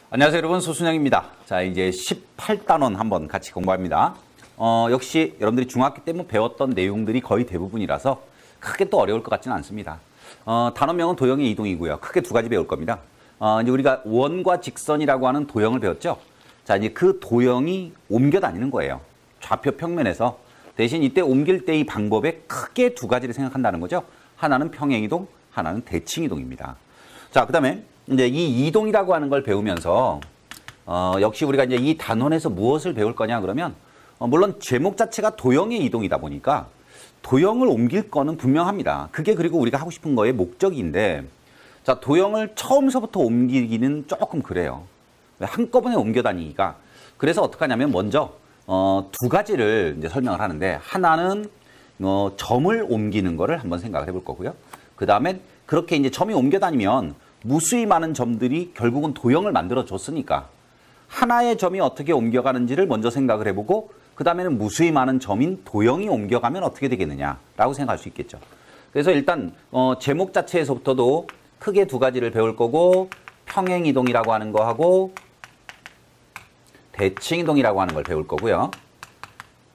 안녕하세요 여러분, 소순영입니다. 자, 이제 18단원 한번 같이 공부합니다. 역시 여러분들이 중학교 때 배웠던 내용들이 거의 대부분이라서 크게 또 어려울 것 같지는 않습니다. 단원명은 도형의 이동이고요. 크게 두 가지 배울 겁니다. 이제 우리가 원과 직선이라고 하는 도형을 배웠죠. 자, 이제 그 도형이 옮겨 다니는 거예요. 좌표 평면에서. 대신 이때 옮길 때 이 방법에 크게 두 가지를 생각한다는 거죠. 하나는 평행이동, 하나는 대칭이동입니다. 자, 그 다음에 이제 이 이동이라고 하는 걸 배우면서 역시 우리가 이제 이 단원에서 무엇을 배울 거냐 그러면 물론 제목 자체가 도형의 이동이다 보니까 도형을 옮길 거는 분명합니다. 그게 그리고 우리가 하고 싶은 거의 목적인데, 자, 도형을 처음서부터 옮기기는 조금 그래요. 한꺼번에 옮겨 다니기가. 그래서 어떻게 하냐면 먼저 두 가지를 이제 설명을 하는데, 하나는 점을 옮기는 거를 한번 생각을 해볼 거고요. 그 다음에 그렇게 이제 점이 옮겨 다니면 무수히 많은 점들이 결국은 도형을 만들어 줬으니까 하나의 점이 어떻게 옮겨가는지를 먼저 생각을 해보고, 그 다음에는 무수히 많은 점인 도형이 옮겨가면 어떻게 되겠느냐라고 생각할 수 있겠죠. 그래서 일단 제목 자체에서부터도 크게 두 가지를 배울 거고, 평행이동이라고 하는 거 하고 대칭이동이라고 하는 걸 배울 거고요.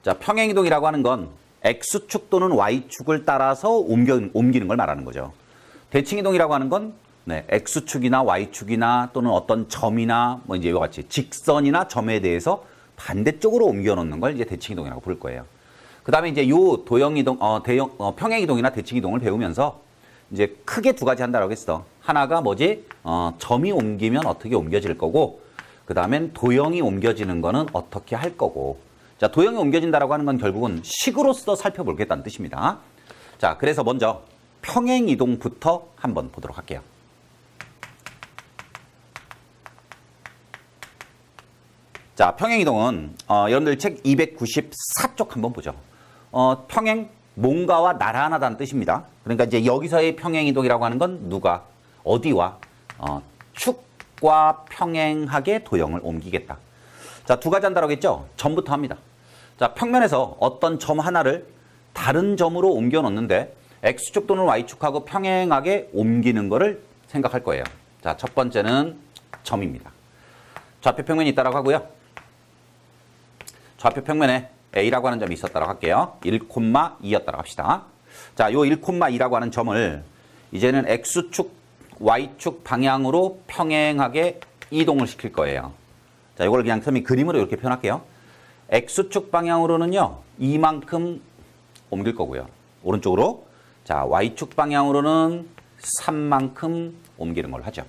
자, 평행이동이라고 하는 건 X축 또는 Y축을 따라서 옮기는 걸 말하는 거죠. 대칭이동이라고 하는 건 X축이나 Y축이나 또는 어떤 점이나 뭐 이제 이와 같이 직선이나 점에 대해서 반대쪽으로 옮겨 놓는 걸 이제 대칭이동이라고 부를 거예요. 그 다음에 이제 요 도형이동, 평행이동이나 대칭이동을 배우면서 이제 크게 두 가지 한다고 했어. 하나가 뭐지? 점이 옮기면 어떻게 옮겨질 거고, 그 다음엔 도형이 옮겨지는 거는 어떻게 할 거고. 자, 도형이 옮겨진다라고 하는 건 결국은 식으로서 살펴보겠다는 뜻입니다. 자, 그래서 먼저 평행이동부터 한번 보도록 할게요. 자, 평행이동은 여러분들 책 294쪽 한번 보죠. 평행, 뭔가와 나란하다는 뜻입니다. 그러니까 이제 여기서의 평행이동이라고 하는 건 누가, 어디와 축과 평행하게 도형을 옮기겠다. 자, 두 가지 한다고 했죠? 점부터 합니다. 자, 평면에서 어떤 점 하나를 다른 점으로 옮겨 놓는데 X축 또는 Y축하고 평행하게 옮기는 거를 생각할 거예요. 자, 첫 번째는 점입니다. 좌표 평면이 있다고 하고요. 좌표 평면에 A라고 하는 점이 있었다고 할게요. 1,2였다고 합시다. 자, 요 1,2라고 하는 점을 이제는 X축, Y축 방향으로 평행하게 이동을 시킬 거예요. 자, 이걸 그냥 그림으로 이렇게 표현할게요. X축 방향으로는요, 이만큼 옮길 거고요. 오른쪽으로. 자, Y축 방향으로는 3만큼 옮기는 걸로 하죠.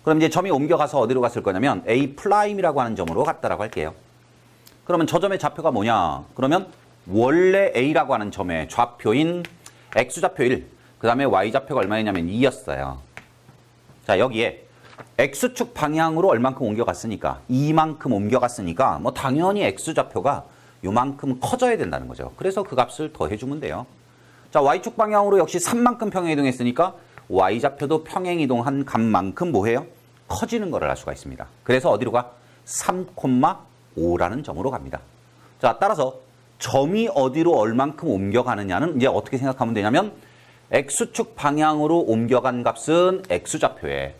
그럼 이제 점이 옮겨가서 어디로 갔을 거냐면 A'이라고 하는 점으로 갔다라고 할게요. 그러면 저 점의 좌표가 뭐냐? 그러면 원래 A라고 하는 점의 좌표인 X좌표 1, 그 다음에 Y좌표가 얼마였냐면 2였어요. 자, 여기에 X축 방향으로 얼만큼 옮겨갔으니까, 이만큼 옮겨갔으니까 뭐 당연히 X좌표가 요만큼 커져야 된다는 거죠. 그래서 그 값을 더해주면 돼요. 자, Y축 방향으로 역시 3만큼 평행이동했으니까 Y좌표도 평행이동한 값만큼 뭐해요? 커지는 거를 알 수가 있습니다. 그래서 어디로 가? 3,5라는 점으로 갑니다. 자, 따라서 점이 어디로 얼만큼 옮겨가느냐는 이제 어떻게 생각하면 되냐면, X축 방향으로 옮겨간 값은 X좌표에,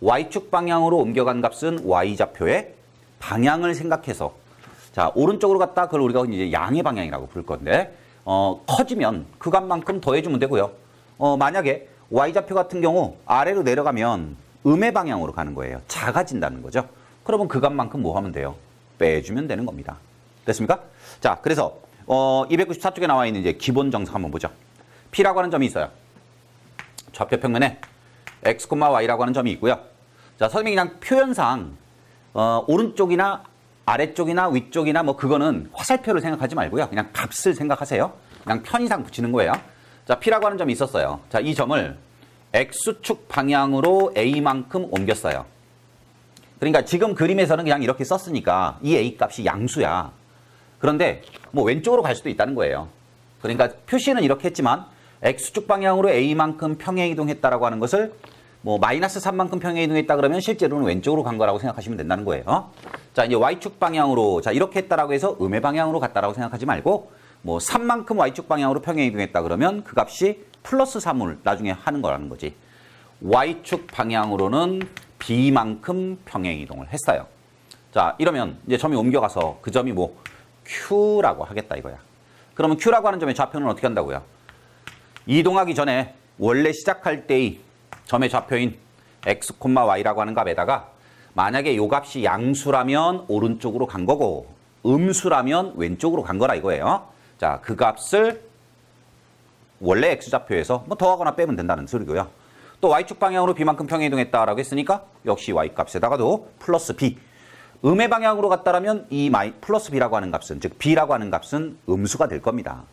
Y축 방향으로 옮겨간 값은 Y좌표에 방향을 생각해서, 자, 오른쪽으로 갔다 그걸 우리가 이제 양의 방향이라고 부를 건데, 커지면 그 값만큼 더해주면 되고요. 만약에 Y좌표 같은 경우 아래로 내려가면 음의 방향으로 가는 거예요. 작아진다는 거죠. 그러면 그 값만큼 뭐 하면 돼요? 빼주면 되는 겁니다. 됐습니까? 자, 그래서 294쪽에 나와 있는 이제 기본 정석 한번 보죠. P라고 하는 점이 있어요. 좌표 평면에 X, Y라고 하는 점이 있고요. 자, 선생님이 그냥 표현상 오른쪽이나 아래쪽이나 위쪽이나 뭐 그거는 화살표를 생각하지 말고요. 그냥 값을 생각하세요. 그냥 편의상 붙이는 거예요. 자, P라고 하는 점이 있었어요. 자, 이 점을 X축 방향으로 A만큼 옮겼어요. 그러니까 지금 그림에서는 그냥 이렇게 썼으니까 이 A 값이 양수야. 그런데 뭐 왼쪽으로 갈 수도 있다는 거예요. 그러니까 표시는 이렇게 했지만 X축 방향으로 A만큼 평행이동했다라고 하는 것을 뭐 마이너스 3만큼 평행이동했다 그러면 실제로는 왼쪽으로 간 거라고 생각하시면 된다는 거예요. 자, 이제 Y축 방향으로, 자, 이렇게 했다라고 해서 음의 방향으로 갔다라고 생각하지 말고, 뭐 3만큼 Y축 방향으로 평행이동했다 그러면 그 값이 플러스 3을 나중에 하는 거라는 거지. Y축 방향으로는 B만큼 평행이동을 했어요. 자, 이러면 이제 점이 옮겨가서 그 점이 뭐 Q라고 하겠다 이거야. 그러면 Q라고 하는 점의 좌표는 어떻게 한다고요? 이동하기 전에 원래 시작할 때의 점의 좌표인 x, y라고 하는 값에다가 만약에 요 값이 양수라면 오른쪽으로 간 거고 음수라면 왼쪽으로 간 거라 이거예요. 자, 그 값을 원래 x좌표에서 뭐 더하거나 빼면 된다는 소리고요. 또 y축 방향으로 b만큼 평행이동했다라고 했으니까 역시 y값에다가도 플러스 b. 음의 방향으로 갔다라면 이 플러스 b라고 하는 값은, 즉 b라고 하는 값은 음수가 될 겁니다.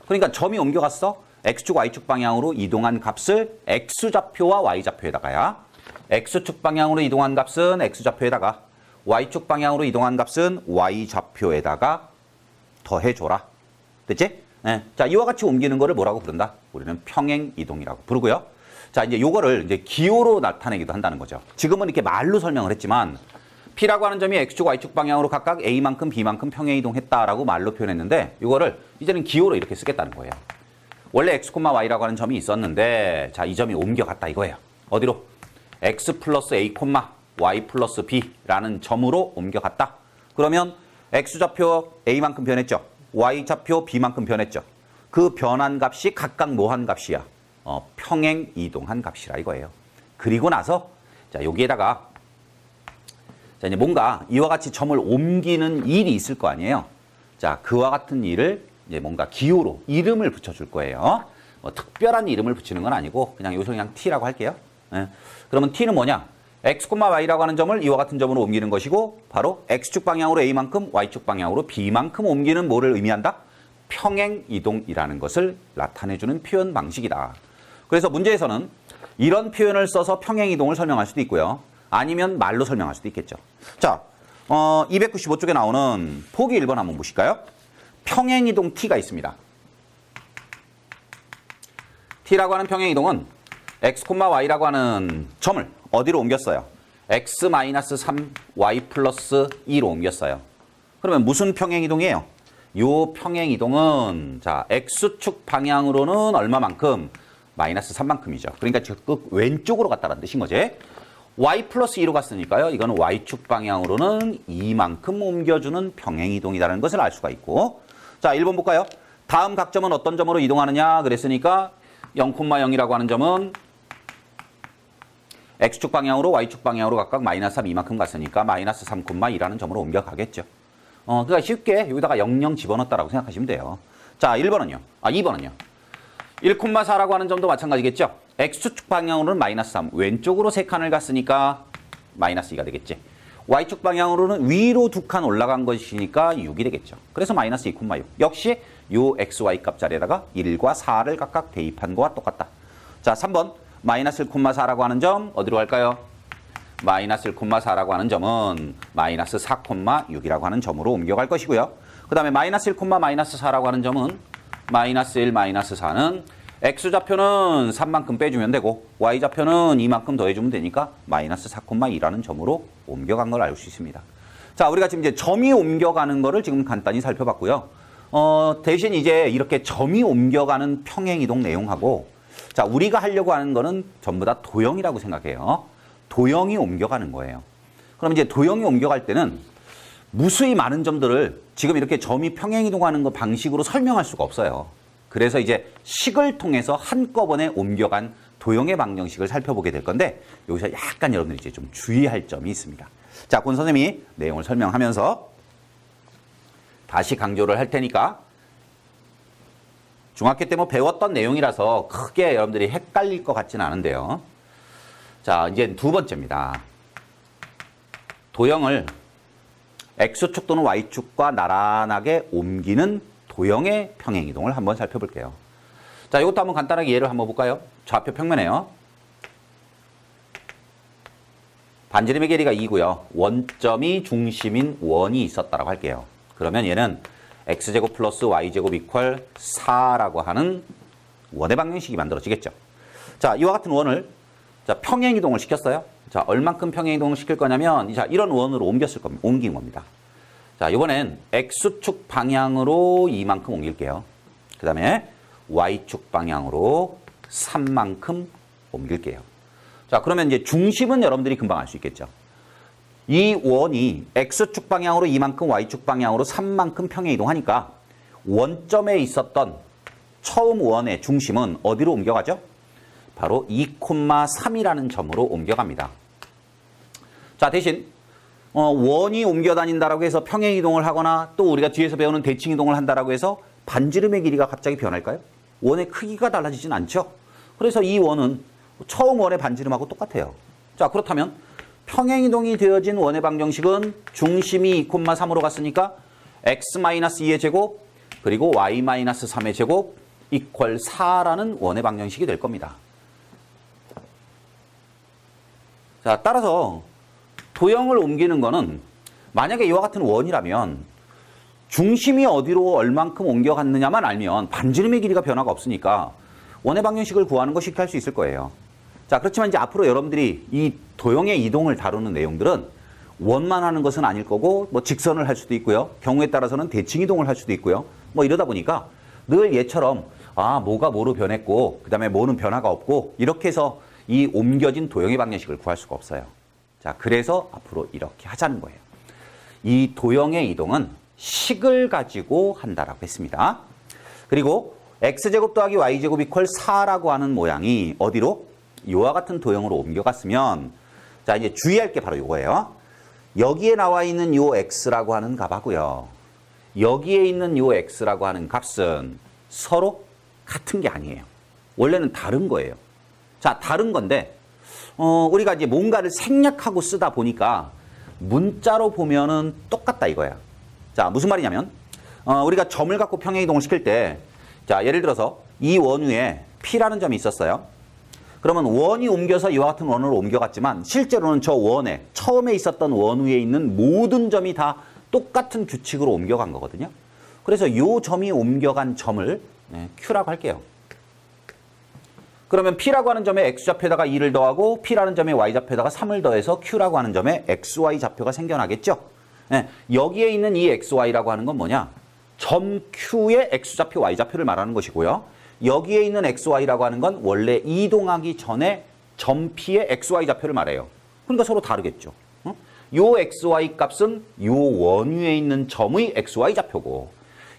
그러니까 점이 옮겨갔어. x축, y축 방향으로 이동한 값을 x좌표와 y좌표에다가야 x축 방향으로 이동한 값은 x좌표에다가 y축 방향으로 이동한 값은 y좌표에다가 더해줘라. 됐지? 네. 자, 이와 같이 옮기는 거를 뭐라고 부른다? 우리는 평행이동이라고 부르고요. 자, 이제 요거를 이제 기호로 나타내기도 한다는 거죠. 지금은 이렇게 말로 설명을 했지만 P라고 하는 점이 X축, Y축 방향으로 각각 A만큼, B만큼 평행이동했다라고 말로 표현했는데 이거를 이제는 기호로 이렇게 쓰겠다는 거예요. 원래 X, Y라고 하는 점이 있었는데 자, 이 점이 옮겨갔다 이거예요. 어디로? X 플러스 A, Y 플러스 B라는 점으로 옮겨갔다. 그러면 X좌표 A만큼 변했죠. Y좌표 B만큼 변했죠. 그 변한 값이 각각 뭐 한 값이야? 평행이동한 값이라 이거예요. 그리고 나서 자, 여기에다가 자, 이제 뭔가 이와 같이 점을 옮기는 일이 있을 거 아니에요. 자, 그와 같은 일을 이제 뭔가 기호로 이름을 붙여줄 거예요. 뭐 특별한 이름을 붙이는 건 아니고 그냥 여기서 그냥 T라고 할게요. 네. 그러면 T는 뭐냐? X, Y라고 하는 점을 이와 같은 점으로 옮기는 것이고 바로 X축 방향으로 A만큼, Y축 방향으로 B만큼 옮기는 뭐를 의미한다? 평행이동이라는 것을 나타내주는 표현 방식이다. 그래서 문제에서는 이런 표현을 써서 평행이동을 설명할 수도 있고요. 아니면 말로 설명할 수도 있겠죠. 자, 295쪽에 나오는 보기 1번 한번 보실까요? 평행이동 T가 있습니다. T라고 하는 평행이동은 X, Y라고 하는 점을 어디로 옮겼어요? X-3, Y 플러스 2로 옮겼어요. 그러면 무슨 평행이동이에요? 요 평행이동은 자, X축 방향으로는 얼마만큼? 마이너스 3만큼이죠. 그러니까 적극 왼쪽으로 갔다는 뜻인 거지. Y 플러스 2로 갔으니까요. 이거는 Y축 방향으로는 2만큼 옮겨주는 평행이동이라는 것을 알 수가 있고. 자, 1번 볼까요? 다음 각 점은 어떤 점으로 이동하느냐 그랬으니까 0,0이라고 하는 점은 X축 방향으로 Y축 방향으로 각각 마이너스 3, 2만큼 갔으니까 마이너스 3,2라는 점으로 옮겨가겠죠. 그러니까 쉽게 여기다가 00 집어넣었다라고 생각하시면 돼요. 자, 1번은요. 2번은요. 1,4라고 하는 점도 마찬가지겠죠. X축 방향으로는 마이너스 3, 왼쪽으로 3칸을 갔으니까 마이너스 2가 되겠지. Y축 방향으로는 위로 2칸 올라간 것이니까 6이 되겠죠. 그래서 마이너스 2,6. 역시 요 XY 값 자리에다가 1과 4를 각각 대입한 거와 똑같다. 자, 3번. 마이너스 1,4라고 하는 점 어디로 갈까요? 마이너스 1,4라고 하는 점은 마이너스 4,6이라고 하는 점으로 옮겨갈 것이고요. 그 다음에 마이너스 1, 마이너스 4라고 하는 점은 마이너스 1, 마이너스 4는 X좌표는 3만큼 빼주면 되고 Y좌표는 2만큼 더해주면 되니까 마이너스 4,2라는 점으로 옮겨간 걸 알 수 있습니다. 자, 우리가 지금 이제 점이 옮겨가는 거를 지금 간단히 살펴봤고요. 대신 이제 이렇게 점이 옮겨가는 평행이동 내용하고 자, 우리가 하려고 하는 거는 전부 다 도형이라고 생각해요. 도형이 옮겨가는 거예요. 그럼 이제 도형이 옮겨갈 때는 무수히 많은 점들을 지금 이렇게 점이 평행이동하는 거 방식으로 설명할 수가 없어요. 그래서 이제 식을 통해서 한꺼번에 옮겨간 도형의 방정식을 살펴보게 될 건데 여기서 약간 여러분들이 이제 좀 주의할 점이 있습니다. 자, 권 선생님이 내용을 설명하면서 다시 강조를 할 테니까 중학교 때 뭐 배웠던 내용이라서 크게 여러분들이 헷갈릴 것 같지는 않은데요. 자, 이제 두 번째입니다. 도형을 X축 또는 Y축과 나란하게 옮기는 도형의 평행이동을 한번 살펴볼게요. 자, 이것도 한번 간단하게 예를 한번 볼까요? 좌표 평면에요. 반지름의 길이가 2고요. 원점이 중심인 원이 있었다라고 할게요. 그러면 얘는 X제곱 플러스 Y제곱 이퀄 4라고 하는 원의 방정식이 만들어지겠죠. 자, 이와 같은 원을 자, 평행이동을 시켰어요. 자, 얼만큼 평행이동을 시킬 거냐면 자, 이런 원으로 옮긴 겁니다. 자, 이번엔 X축 방향으로 2만큼 옮길게요. 그 다음에 Y축 방향으로 3만큼 옮길게요. 자, 그러면 이제 중심은 여러분들이 금방 알 수 있겠죠. 이 원이 X축 방향으로 이만큼, Y축 방향으로 3만큼 평행 이동하니까 원점에 있었던 처음 원의 중심은 어디로 옮겨가죠? 바로 2,3이라는 점으로 옮겨갑니다. 자, 대신 원이 옮겨 다닌다라고 해서 평행 이동을 하거나 또 우리가 뒤에서 배우는 대칭 이동을 한다라고 해서 반지름의 길이가 갑자기 변할까요? 원의 크기가 달라지진 않죠. 그래서 이 원은 처음 원의 반지름하고 똑같아요. 자, 그렇다면 평행 이동이 되어진 원의 방정식은 중심이 2,3으로 갔으니까 x-2의 제곱 그리고 y-3의 제곱 이퀄 4라는 원의 방정식이 될 겁니다. 자, 따라서 도형을 옮기는 거는 만약에 이와 같은 원이라면 중심이 어디로 얼만큼 옮겨갔느냐만 알면 반지름의 길이가 변화가 없으니까 원의 방정식을 구하는 거 쉽게 할 수 있을 거예요. 자, 그렇지만 이제 앞으로 여러분들이 이 도형의 이동을 다루는 내용들은 원만 하는 것은 아닐 거고 뭐 직선을 할 수도 있고요. 경우에 따라서는 대칭 이동을 할 수도 있고요. 뭐 이러다 보니까 늘 얘처럼 뭐가 뭐로 변했고 그다음에 뭐는 변화가 없고 이렇게 해서 이 옮겨진 도형의 방정식을 구할 수가 없어요. 자, 그래서 앞으로 이렇게 하자는 거예요. 이 도형의 이동은 식을 가지고 한다라고 했습니다. 그리고 x제곱 더하기 y제곱 이퀄 4라고 하는 모양이 어디로? 이와 같은 도형으로 옮겨갔으면 자, 이제 주의할 게 바로 이거예요. 여기에 나와 있는 요 x라고 하는 값하고요. 여기에 있는 요 x라고 하는 값은 서로 같은 게 아니에요. 원래는 다른 거예요. 자, 다른 건데 우리가 이제 뭔가를 생략하고 쓰다 보니까 문자로 보면은 똑같다 이거야. 자, 무슨 말이냐면 우리가 점을 갖고 평행 이동을 시킬 때 자, 예를 들어서 이 원 위에 P라는 점이 있었어요. 그러면 원이 옮겨서 이와 같은 원으로 옮겨갔지만 실제로는 저 원에 처음에 있었던 원 위에 있는 모든 점이 다 똑같은 규칙으로 옮겨간 거거든요. 그래서 이 점이 옮겨간 점을 Q라고 할게요. 그러면 P라고 하는 점에 X좌표에다가 2를 더하고 P라는 점에 Y좌표에다가 3을 더해서 Q라고 하는 점에 XY 좌표가 생겨나겠죠. 여기에 있는 이 XY라고 하는 건 뭐냐? 점 Q의 X좌표, Y좌표를 말하는 것이고요. 여기에 있는 XY라고 하는 건 원래 이동하기 전에 점 P의 XY 좌표를 말해요. 그러니까 서로 다르겠죠. 요 XY 값은 요 원 위에 있는 점의 XY 좌표고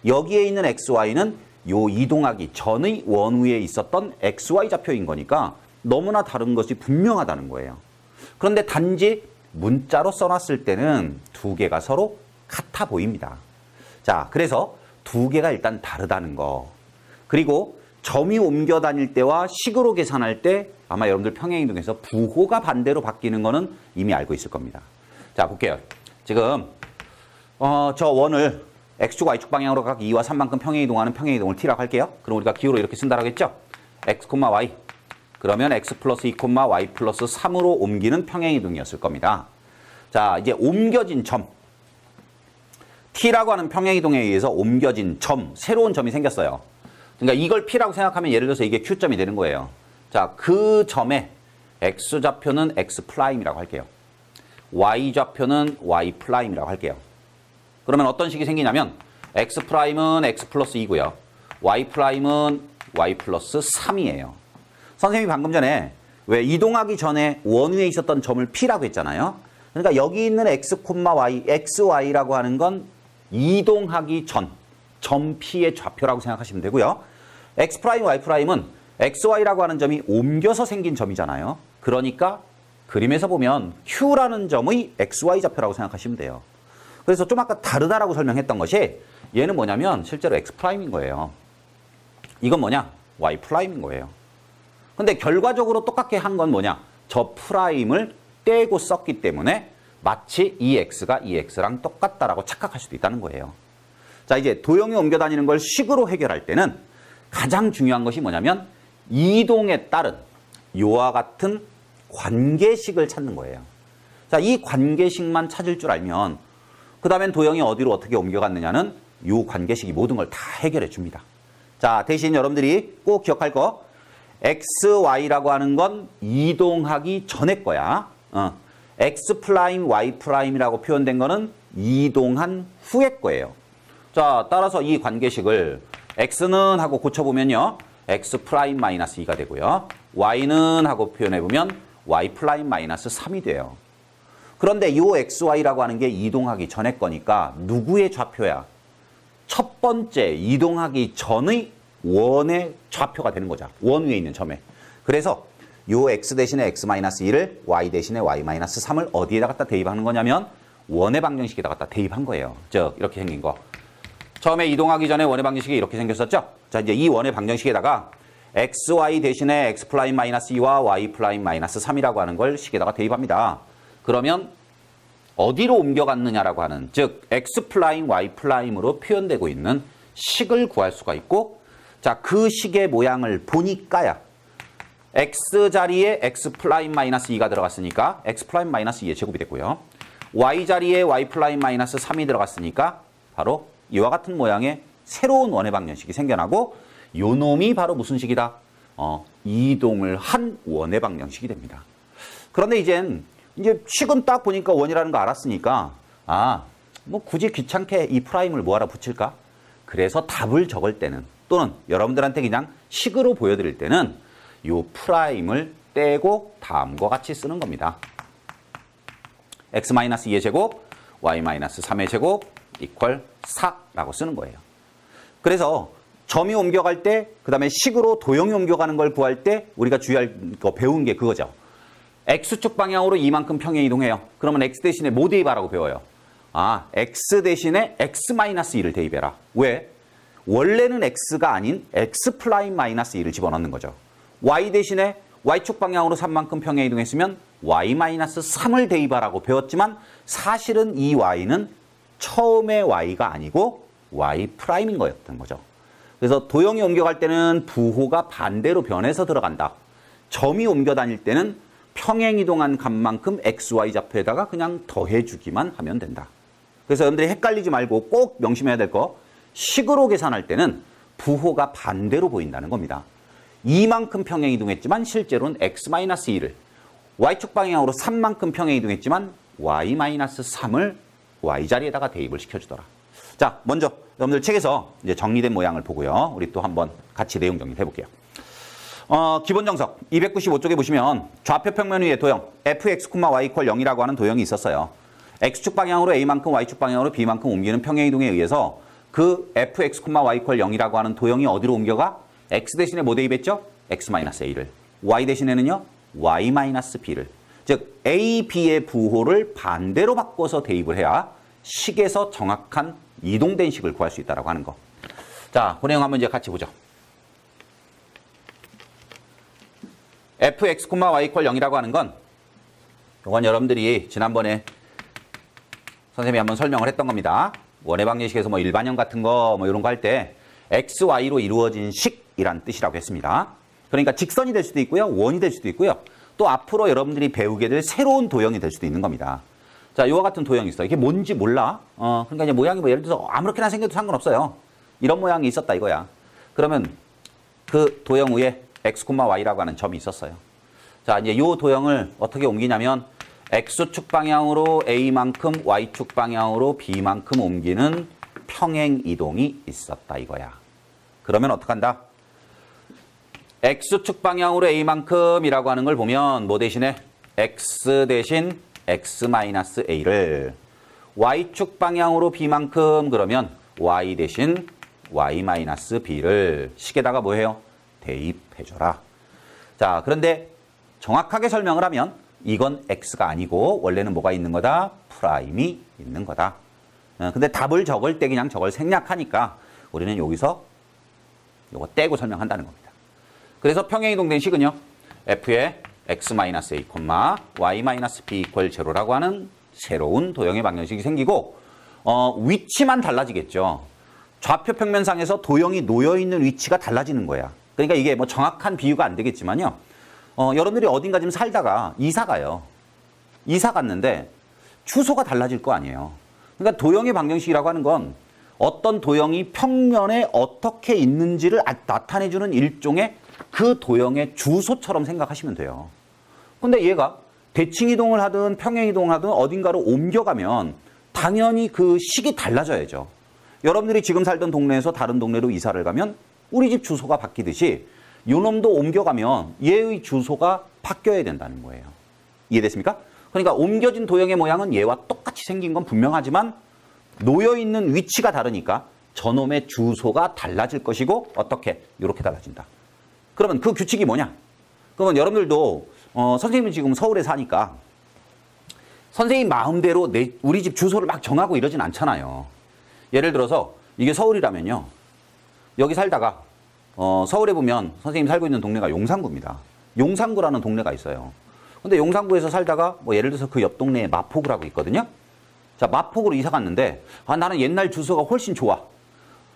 여기에 있는 XY는 요 이동하기 전의 원 위에 있었던 XY 좌표인 거니까 너무나 다른 것이 분명하다는 거예요. 그런데 단지 문자로 써놨을 때는 두 개가 서로 같아 보입니다. 자, 그래서 두 개가 일단 다르다는 거. 그리고 점이 옮겨 다닐 때와 식으로 계산할 때 아마 여러분들 평행이동에서 부호가 반대로 바뀌는 거는 이미 알고 있을 겁니다. 자, 볼게요. 지금 저 원을 X축, Y축 방향으로 각 2와 3만큼 평행이동하는 평행이동을 T라고 할게요. 그럼 우리가 기호로 이렇게 쓴다고 했죠? X, Y. 그러면 X 플러스 2, Y 플러스 3으로 옮기는 평행이동이었을 겁니다. 자, 이제 옮겨진 점. T라고 하는 평행이동에 의해서 옮겨진 점, 새로운 점이 생겼어요. 그러니까 이걸 P라고 생각하면 예를 들어서 이게 Q점이 되는 거예요. 자, 그 점의 X좌표는 X'이라고 할게요. Y좌표는 Y'이라고 할게요. 그러면 어떤 식이 생기냐면 X'은 X 플러스 2고요. Y'은 Y 플러스 3이에요. 선생님이 방금 전에 왜 이동하기 전에 원 위에 있었던 점을 P라고 했잖아요. 그러니까 여기 있는 X, Y, XY라고 하는 건 이동하기 전 점 P의 좌표라고 생각하시면 되고요. X', Y'은 XY라고 하는 점이 옮겨서 생긴 점이잖아요. 그러니까 그림에서 보면 Q라는 점의 XY 좌표라고 생각하시면 돼요. 그래서 좀 아까 다르다라고 설명했던 것이 얘는 뭐냐면 실제로 X'인 거예요. 이건 뭐냐? Y'인 거예요. 근데 결과적으로 똑같게 한 건 뭐냐? 저 프라임을 떼고 썼기 때문에 마치 이 X가 이 X랑 똑같다라고 착각할 수도 있다는 거예요. 자, 이제 도형이 옮겨 다니는 걸 식으로 해결할 때는 가장 중요한 것이 뭐냐면 이동에 따른 이와 같은 관계식을 찾는 거예요. 자, 이 관계식만 찾을 줄 알면 그 다음엔 도형이 어디로 어떻게 옮겨갔느냐는 이 관계식이 모든 걸 다 해결해 줍니다. 자, 대신 여러분들이 꼭 기억할 거 X, Y라고 하는 건 이동하기 전에 거야. X 프라임, Y 프라임이라고 표현된 거는 이동한 후의 거예요. 자, 따라서 이 관계식을 X는 하고 고쳐보면요. X 프라임 마이너스 2가 되고요. Y는 하고 표현해보면 y 플라임 마이너스 3이 돼요. 그런데 이 xy라고 하는 게 이동하기 전의 거니까 누구의 좌표야? 첫 번째 이동하기 전의 원의 좌표가 되는 거죠. 원 위에 있는 점에. 그래서 요 x 대신에 x-1을 y 대신에 y-3을 어디에다 갖다 대입하는 거냐면 원의 방정식에다 갖다 대입한 거예요. 즉 이렇게 생긴 거. 처음에 이동하기 전에 원의 방정식이 이렇게 생겼었죠. 자, 이제 이 원의 방정식에다가 xy 대신에 x'-2와 y'-3이라고 하는 걸 식에다가 대입합니다. 그러면 어디로 옮겨갔느냐라고 하는, 즉 x', y'으로 표현되고 있는 식을 구할 수가 있고, 자, 그 식의 모양을 보니까야 x 자리에 x'-2가 들어갔으니까 x'-2의 제곱이 됐고요. y 자리에 y'-3이 들어갔으니까 바로 이와 같은 모양의 새로운 원의 방정식이 생겨나고, 요 놈이 바로 무슨 식이다? 이동을 한 원의 방정식이 됩니다. 그런데 이제 식은 딱 보니까 원이라는 거 알았으니까, 뭐 굳이 귀찮게 이 프라임을 뭐하러 붙일까? 그래서 답을 적을 때는, 또는 여러분들한테 그냥 식으로 보여드릴 때는 요 프라임을 떼고 다음과 같이 쓰는 겁니다. x-2의 제곱, y-3의 제곱 이퀄 4라고 쓰는 거예요. 그래서 점이 옮겨갈 때, 그 다음에 식으로 도형이 옮겨가는 걸 구할 때 우리가 주의할 거 배운 게 그거죠. x축 방향으로 이만큼 평행 이동해요. 그러면 x 대신에 뭐 대입하라고 배워요? x 대신에 x-1을 대입해라. 왜? 원래는 x가 아닌 x'-1을 집어넣는 거죠. y 대신에 y축 방향으로 3만큼 평행 이동했으면 y-3을 대입하라고 배웠지만, 사실은 이 y는 처음에 y가 아니고 y''인 거였던 거죠. 그래서 도형이 옮겨갈 때는 부호가 반대로 변해서 들어간다. 점이 옮겨 다닐 때는 평행 이동한 값만큼 xy 좌표에다가 그냥 더해주기만 하면 된다. 그래서 여러분들이 헷갈리지 말고 꼭 명심해야 될 거, 식으로 계산할 때는 부호가 반대로 보인다는 겁니다. 이만큼 평행 이동했지만 실제로는 x-1을, y축 방향으로 3만큼 평행 이동했지만 y-3을 y 자리에다가 대입을 시켜주더라. 자, 먼저 여러분들 책에서 이제 정리된 모양을 보고요. 우리 또 한번 같이 내용 정리해 볼게요. 기본 정석 295쪽에 보시면 좌표 평면 위에 도형 fx, y = 0이라고 하는 도형이 있었어요. x축 방향으로 a만큼 y축 방향으로 b만큼 옮기는 평행 이동에 의해서 그 fx, y = 0이라고 하는 도형이 어디로 옮겨가? x 대신에 뭐 대입했죠? x-a를. y 대신에는요? y-b를. 즉 a, b의 부호를 반대로 바꿔서 대입을 해야 식에서 정확한 이동된 식을 구할 수 있다고 하는 거. 자, 그 내용 한번 이제 같이 보죠. fx, y = 0이라고 하는 건, 이건 여러분들이 지난번에 선생님이 한번 설명을 했던 겁니다. 원의 방정식에서 뭐 일반형 같은 거 뭐 이런 거 할 때 x, y로 이루어진 식이란 뜻이라고 했습니다. 그러니까 직선이 될 수도 있고요, 원이 될 수도 있고요, 또 앞으로 여러분들이 배우게 될 새로운 도형이 될 수도 있는 겁니다. 자, 이와 같은 도형이 있어요. 이게 뭔지 몰라. 그러니까 이제 모양이 뭐 예를 들어서 아무렇게나 생겨도 상관없어요. 이런 모양이 있었다 이거야. 그러면 그 도형 위에 x, y라고 하는 점이 있었어요. 자, 이제 이 도형을 어떻게 옮기냐면 x축 방향으로 a만큼 y축 방향으로 b만큼 옮기는 평행 이동이 있었다 이거야. 그러면 어떡한다? x축 방향으로 a만큼이라고 하는 걸 보면 뭐 대신에 x 대신 x-a를, y축 방향으로 b만큼 그러면 y 대신 y-b를 식에다가 뭐 해요? 대입해줘라. 자, 그런데 정확하게 설명을 하면 이건 x가 아니고 원래는 뭐가 있는 거다? 프라임이 있는 거다. 근데 답을 적을 때 그냥 저걸 생략하니까 우리는 여기서 요거 떼고 설명한다는 겁니다. 그래서 평행 이동된 식은요, f의 x-a, y-b = 0라고 하는 새로운 도형의 방정식이 생기고, 위치만 달라지겠죠. 좌표 평면상에서 도형이 놓여있는 위치가 달라지는 거야. 그러니까 이게 뭐 정확한 비유가 안 되겠지만요, 여러분들이 어딘가 좀 살다가 이사 가요. 이사 갔는데 주소가 달라질 거 아니에요. 그러니까 도형의 방정식이라고 하는 건 어떤 도형이 평면에 어떻게 있는지를 나타내주는 일종의 그 도형의 주소처럼 생각하시면 돼요. 근데 얘가 대칭 이동을 하든 평행 이동을 하든 어딘가로 옮겨가면 당연히 그 식이 달라져야죠. 여러분들이 지금 살던 동네에서 다른 동네로 이사를 가면 우리 집 주소가 바뀌듯이 요놈도 옮겨가면 얘의 주소가 바뀌어야 된다는 거예요. 이해됐습니까? 그러니까 옮겨진 도형의 모양은 얘와 똑같이 생긴 건 분명하지만 놓여있는 위치가 다르니까 저놈의 주소가 달라질 것이고 어떻게? 이렇게 달라진다. 그러면 그 규칙이 뭐냐? 그러면 여러분들도 선생님은 지금 서울에 사니까 선생님 마음대로 우리 집 주소를 막 정하고 이러진 않잖아요. 예를 들어서 이게 서울이라면요. 여기 살다가 서울에 보면 선생님 살고 있는 동네가 용산구입니다. 용산구라는 동네가 있어요. 근데 용산구에서 살다가 뭐 예를 들어서 그 옆 동네에 마포구라고 있거든요. 자, 마포구로 이사 갔는데 나는 옛날 주소가 훨씬 좋아.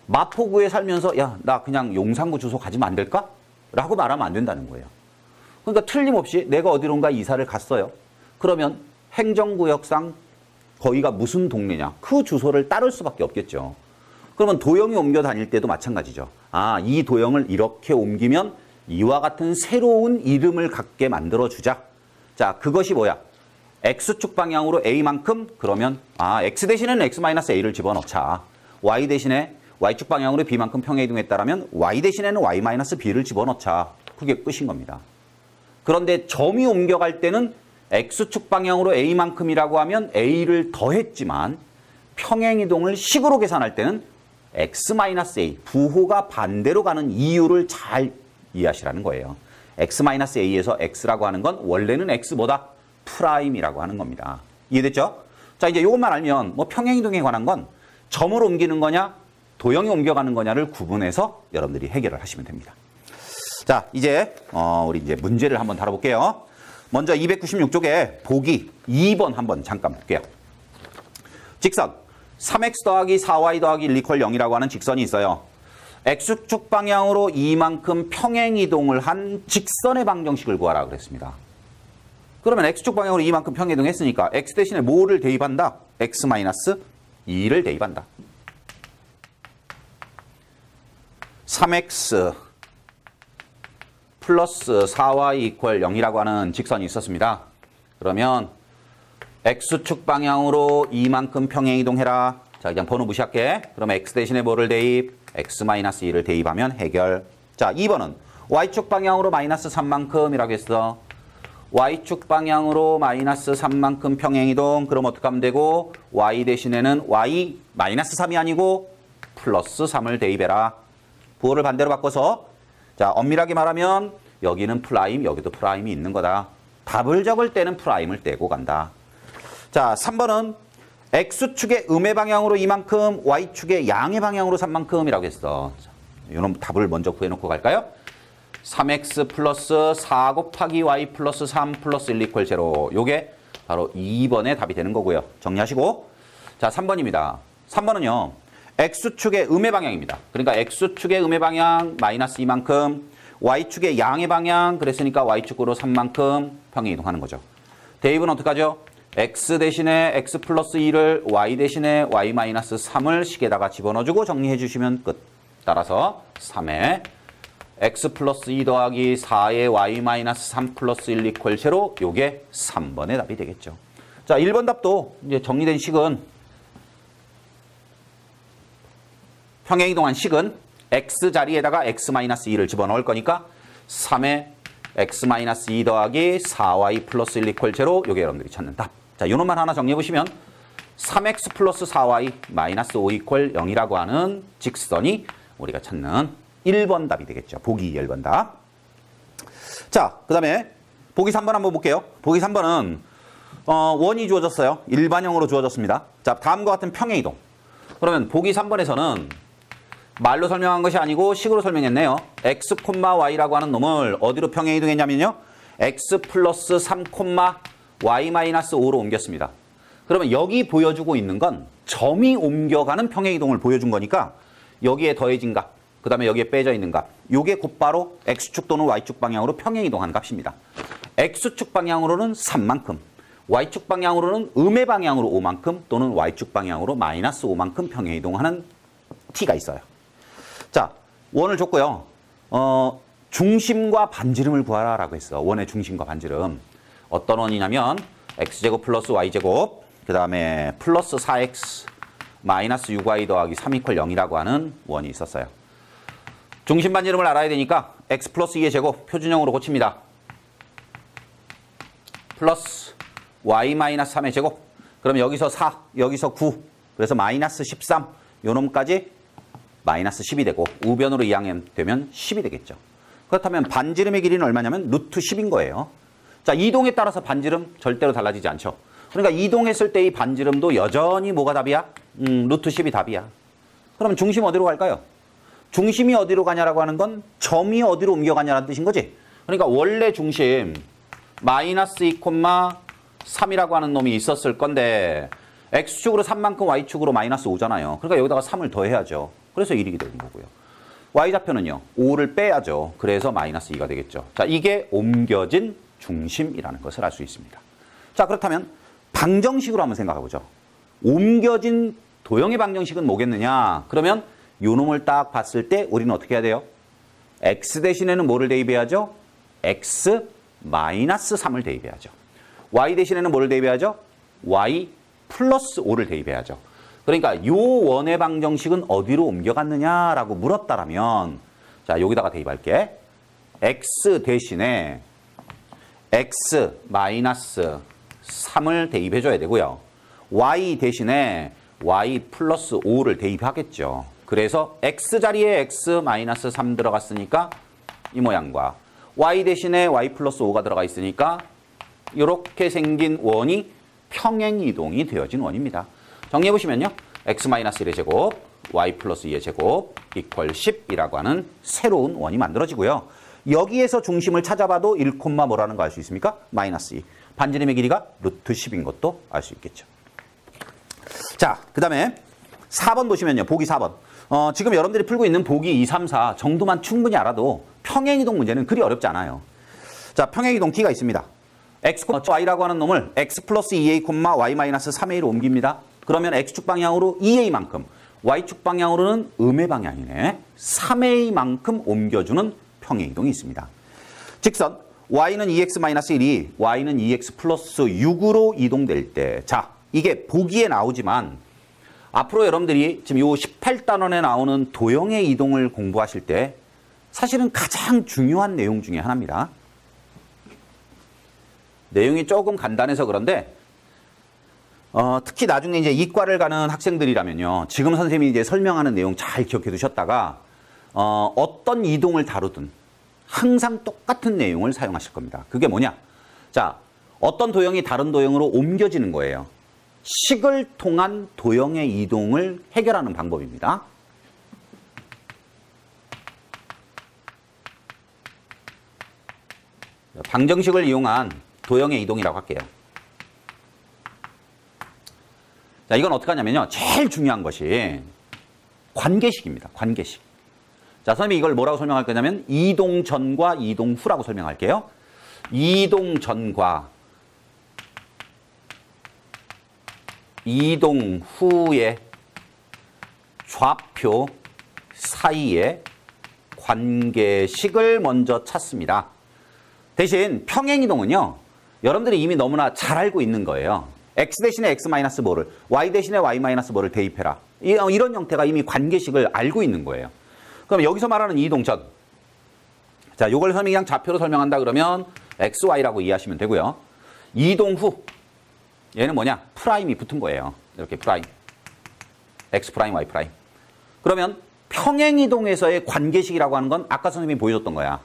마포구에 살면서 야, 나 그냥 용산구 주소 가지면 안 될까? 라고 말하면 안 된다는 거예요. 그러니까 틀림없이 내가 어디론가 이사를 갔어요. 그러면 행정구역상 거기가 무슨 동네냐? 그 주소를 따를 수밖에 없겠죠. 그러면 도형이 옮겨 다닐 때도 마찬가지죠. 이 도형을 이렇게 옮기면 이와 같은 새로운 이름을 갖게 만들어주자. 자, 그것이 뭐야? X축 방향으로 A만큼 그러면 X 대신에는 X-A를 집어넣자. Y 대신에 Y축 방향으로 B만큼 평행이동했다라면 Y 대신에는 Y-B를 집어넣자. 그게 끝인 겁니다. 그런데 점이 옮겨갈 때는 X축 방향으로 A만큼이라고 하면 A를 더했지만 평행이동을 식으로 계산할 때는 X-A, 부호가 반대로 가는 이유를 잘 이해하시라는 거예요. X-A에서 X라고 하는 건 원래는 X보다 프라임이라고 하는 겁니다. 이해됐죠? 자, 이제 이것만 알면 뭐 평행이동에 관한 건 점을 옮기는 거냐, 도형이 옮겨가는 거냐를 구분해서 여러분들이 해결을 하시면 됩니다. 자, 이제 우리 이제 문제를 한번 다뤄볼게요. 먼저 296쪽에 보기 2번 한번 잠깐 볼게요. 직선 3x 더하기 4y 더하기 1 이퀄 0이라고 하는 직선이 있어요. x축 방향으로 이만큼 평행이동을 한 직선의 방정식을 구하라 그랬습니다. 그러면 x축 방향으로 이만큼 평행이동했으니까 x 대신에 뭐를 대입한다? x-2를 대입한다. 3x 플러스 4y 이퀄 0이라고 하는 직선이 있었습니다. 그러면 x축 방향으로 이만큼 평행이동해라. 자, 그냥 번호 무시할게. 그러면 x 대신에 뭐를 대입? x-2를 대입하면 해결. 자, 2번은 y축 방향으로 마이너스 3만큼이라고 했어. y축 방향으로 마이너스 3만큼 평행이동. 그럼 어떻게 하면 되고? y 대신에는 y 마이너스 3이 아니고 플러스 3을 대입해라. 부호를 반대로 바꿔서 자, 엄밀하게 말하면 여기는 프라임, 여기도 프라임이 있는 거다. 답을 적을 때는 프라임을 떼고 간다. 자, 3번은 X축의 음의 방향으로 이만큼, Y축의 양의 방향으로 3만큼이라고 했어. 자, 이런 답을 먼저 구해놓고 갈까요? 3X 플러스 4 곱하기 Y 플러스 3 플러스 1 이퀄 0. 요게 바로 2번의 답이 되는 거고요. 정리하시고. 자, 3번입니다. 3번은요. X축의 음의 방향입니다. 그러니까 X축의 음의 방향 마이너스 이만큼, Y축의 양의 방향 그랬으니까 Y축으로 3만큼 평행이동하는 거죠. 대입은 어떻게 하죠? X 대신에 X 플러스 2를 Y 대신에 Y 마이너스 3을 식에다가 집어넣어주고 정리해 주시면 끝. 따라서 3에 X 플러스 2 더하기 4의 Y 마이너스 3 플러스 1 이퀄 0. 요게 3번의 답이 되겠죠. 자, 1번 답도 이제 정리된 식은 평행이동한 식은 x 자리에다가 x-2를 집어넣을 거니까 3에 x-2 더하기 4y 플러스 1 이퀄 0. 요게 여러분들이 찾는 답. 자, 요놈만 하나 정리해 보시면 3x 플러스 4y 마이너스 5 이퀄 0이라고 하는 직선이 우리가 찾는 1번 답이 되겠죠. 보기 1번 답. 자, 그 다음에 보기 3번 한번 볼게요. 보기 3번은 원이 주어졌어요. 일반형으로 주어졌습니다. 자, 다음과 같은 평행이동. 그러면 보기 3번에서는 말로 설명한 것이 아니고 식으로 설명했네요. x, y라고 하는 놈을 어디로 평행이동했냐면요. x 플러스 3, y 마이너스 5로 옮겼습니다. 그러면 여기 보여주고 있는 건 점이 옮겨가는 평행이동을 보여준 거니까 여기에 더해진 값, 그 다음에 여기에 빼져 있는 값, 요게 곧바로 x축 또는 y축 방향으로 평행이동한 값입니다. x축 방향으로는 3만큼, y축 방향으로는 음의 방향으로 5만큼 또는 y축 방향으로 마이너스 5만큼 평행이동하는 t가 있어요. 자, 원을 줬고요. 중심과 반지름을 구하라라고 했어. 원의 중심과 반지름. 어떤 원이냐면 x제곱 플러스 y제곱, 그 다음에 플러스 4x 마이너스 6y 더하기 3 이퀄 0이라고 하는 원이 있었어요. 중심 반지름을 알아야 되니까 x 플러스 2의 제곱 표준형으로 고칩니다. 플러스 y 마이너스 3의 제곱. 그럼 여기서 4, 여기서 9. 그래서 마이너스 13. 요 놈까지 마이너스 10이 되고 우변으로 이항 되면 10이 되겠죠. 그렇다면 반지름의 길이는 얼마냐면 루트 10인 거예요. 자, 이동에 따라서 반지름 절대로 달라지지 않죠. 그러니까 이동했을 때 이 반지름도 여전히 뭐가 답이야? 루트 10이 답이야. 그러면 중심 어디로 갈까요? 중심이 어디로 가냐라고 하는 건 점이 어디로 옮겨가냐라는 뜻인 거지. 그러니까 원래 중심 마이너스 2,3이라고 하는 놈이 있었을 건데 x축으로 3만큼 y축으로 마이너스 5잖아요. 그러니까 여기다가 3을 더해야죠. 그래서 1이 되는 거고요. y좌표는요. 5를 빼야죠. 그래서 마이너스 2가 되겠죠. 자, 이게 옮겨진 중심이라는 것을 알 수 있습니다. 자, 그렇다면 방정식으로 한번 생각해 보죠. 옮겨진 도형의 방정식은 뭐겠느냐? 그러면 요 놈을 딱 봤을 때 우리는 어떻게 해야 돼요? x 대신에는 뭐를 대입해야죠? x 마이너스 3을 대입해야죠. y 대신에는 뭐를 대입해야죠? y 플러스 5를 대입해야죠. 그러니까 요 원의 방정식은 어디로 옮겨갔느냐라고 물었다라면 자, 여기다가 대입할게. x 대신에 x 마이너스 3을 대입해줘야 되고요. y 대신에 y 플러스 5를 대입하겠죠. 그래서 x 자리에 x 마이너스 3 들어갔으니까 이 모양과 y 대신에 y 플러스 5가 들어가 있으니까 이렇게 생긴 원이 평행이동이 되어진 원입니다. 정리해보시면요. x 마이너스 1의 제곱, y 플러스 2의 제곱 이퀄 10이라고 하는 새로운 원이 만들어지고요. 여기에서 중심을 찾아봐도 1, 뭐라는 거 알 수 있습니까? 마이너스 2. 반지름의 길이가 루트 10인 것도 알 수 있겠죠. 자, 그 다음에 4번 보시면요. 보기 4번. 지금 여러분들이 풀고 있는 보기 2, 3, 4 정도만 충분히 알아도 평행이동 문제는 그리 어렵지 않아요. 자, 평행이동 t가 있습니다. x, y라고 하는 놈을 x 플러스 2a, y 마이너스 3a로 옮깁니다. 그러면 x축 방향으로 2a만큼, y축 방향으로는 음의 방향이네. 3a만큼 옮겨주는 평행이동이 있습니다. 직선 y는 2x-1이 y는 2x 플러스 6으로 이동될 때, 자, 이게 보기에 나오지만 앞으로 여러분들이 지금 요 18단원에 나오는 도형의 이동을 공부하실 때 사실은 가장 중요한 내용 중에 하나입니다. 내용이 조금 간단해서 그런데 특히 나중에 이제 이과를 가는 학생들이라면요. 지금 선생님이 이제 설명하는 내용 잘 기억해 두셨다가 어떤 이동을 다루든 항상 똑같은 내용을 사용하실 겁니다. 그게 뭐냐? 자, 어떤 도형이 다른 도형으로 옮겨지는 거예요. 식을 통한 도형의 이동을 해결하는 방법입니다. 방정식을 이용한 도형의 이동이라고 할게요. 자, 이건 어떻게 하냐면요. 제일 중요한 것이 관계식입니다. 관계식. 자, 선생님이 이걸 뭐라고 설명할 거냐면 이동 전과 이동 후라고 설명할게요. 이동 전과 이동 후의 좌표 사이의 관계식을 먼저 찾습니다. 대신 평행이동은요. 여러분들이 이미 너무나 잘 알고 있는 거예요. x 대신에 x 마이너스 뭐를, y 대신에 y 마이너스 뭐를 대입해라. 이런 형태가 이미 관계식을 알고 있는 거예요. 그럼 여기서 말하는 이동 전. 자, 이걸 선생님이 그냥 좌표로 설명한다 그러면 x, y라고 이해하시면 되고요. 이동 후. 얘는 뭐냐? 프라임이 붙은 거예요. 이렇게 프라임. x 프라임, y 프라임. 그러면 평행이동에서의 관계식이라고 하는 건 아까 선생님이 보여줬던 거야.